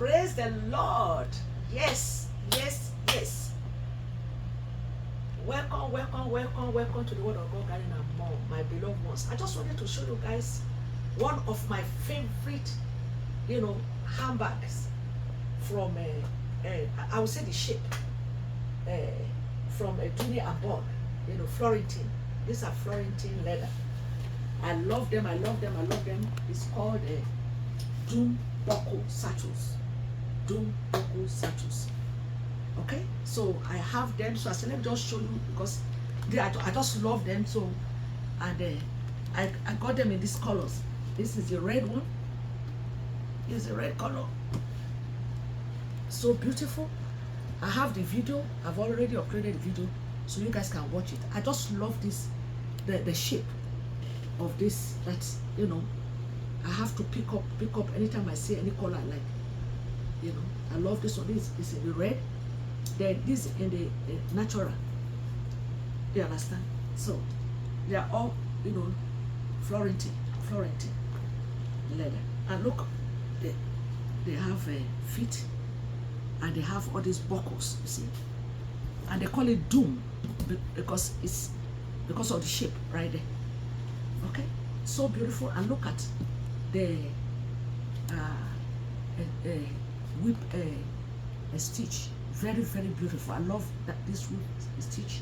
Praise the Lord. Yes, yes, yes. Welcome, welcome, welcome, welcome to the Word of God Garden and More, my beloved ones. I just wanted to show you guys one of my favorite, handbags from, I would say the shape, from Dooney and Bourke, Florentine. These are Florentine leather. I love them, I love them, I love them. It's called Bourke Satchels. Bourke Satchels. Okay, so I have them. So I said, let me just show you because I just love them. So, and I got them in these colors. This is the red one. This is the red color. So beautiful. I have the video. I've already uploaded the video, so you guys can watch it. I just love this, the shape of this. That I have to pick up anytime I see any color I like. I love this one. This is in the red. Then this in the natural. You understand? So they are all Florentine leather. And look, they have feet, and they have all these buckles. You see, and they call it Doom because of the shape right there. Okay, so beautiful. And look at the whip stitch. Very, very beautiful. I love that this whip stitch.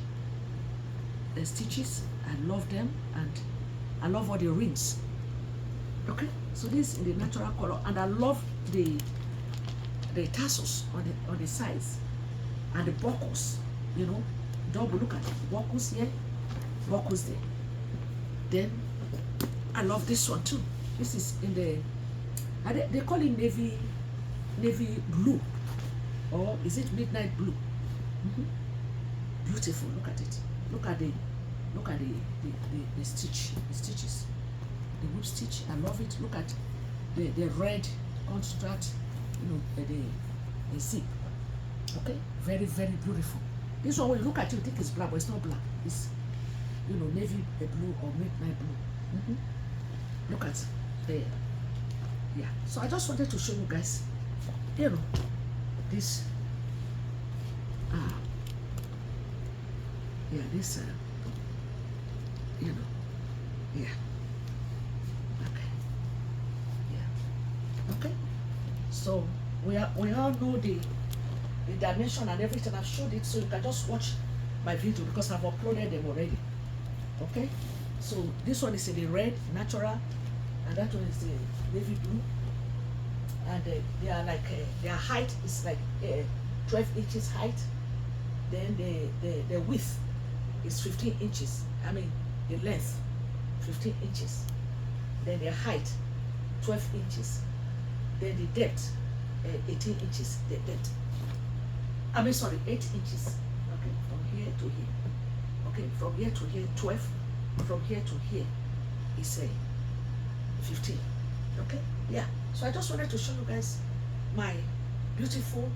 The stitches, I love them, and I love all the rings. Okay, so this in the natural color, and I love the tassels on the sides and the buckles. Double. Look at it. Buckles here, buckles there. Then I love this one too. This is in the they call it navy blue, or is it midnight blue? Beautiful. Look at it. Look at the stitch, the stitches, the whip stitch. I love it. Look at the red construct, the zip. Okay, very, very beautiful. This one, when you look at it, you think it's black, but it's not black. It's navy blue or midnight blue. Look at there. Yeah. So I just wanted to show you guys, this. Yeah, this. Yeah. Okay. Yeah. Okay. So we all know the dimension and everything. I've showed it, so you can just watch my video because I've uploaded them already. Okay. So this one is in the red natural, and that one is the navy blue, and they are like their height is like 12 inches height. Then the width is 15 inches. I mean the length 15 inches. Then the height 12 inches. Then the depth 18 inches. The depth. 8 inches. Okay, from here to here. Okay, from here to here 12. From here to here is 15. Okay, yeah. So I just wanted to show you guys my beautiful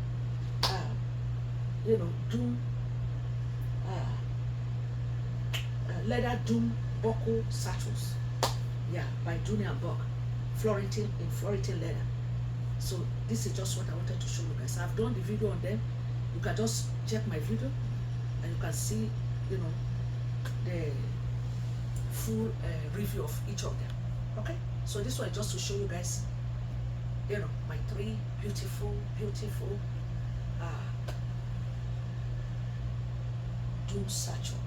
Doom leather Bourke Satchels. Yeah, by Dooney and Bourke, Florentine leather. So this is just what I wanted to show you guys. I've done the video on them. You can just check my video, and you can see the full review of each of them. Okay, so this one just to show you guys my 3 beautiful Doom satchel.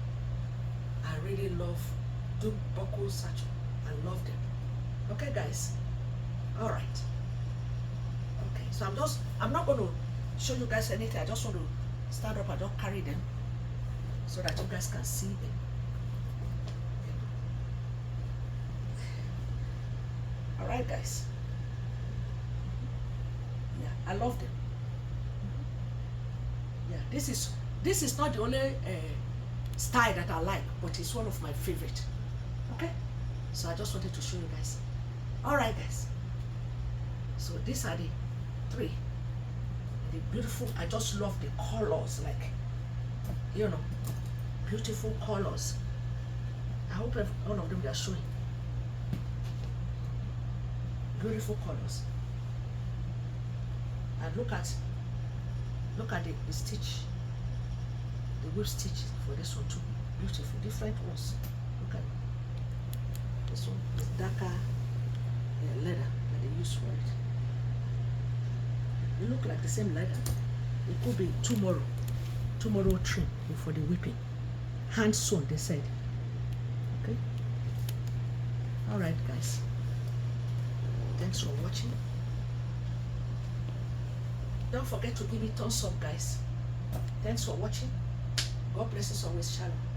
I really love Bourke satchel. I love them. Okay, guys. All right. Okay, so I'm not going to show you guys anything. I just want to stand up and just carry them so that you guys can see them. All right, guys. Yeah, I love them. Yeah, this is not the only style that I like, but it's one of my favorite. Okay, so I just wanted to show you guys. All right, guys. So these are the 3. The beautiful. I just love the colors, like beautiful colors. I hope all of them they are showing. Beautiful colors. I And look at the stitch, the whip stitch for this one too. Beautiful, different ones. Look at it. This one is darker leather that they use for it. It look like the same leather. It could be tomorrow trim for the whipping. Hand sewn, they said. Okay. All right, guys. Thanks for watching. Don't forget to give me thumbs up, guys. Thanks for watching. God bless us always. Shalom.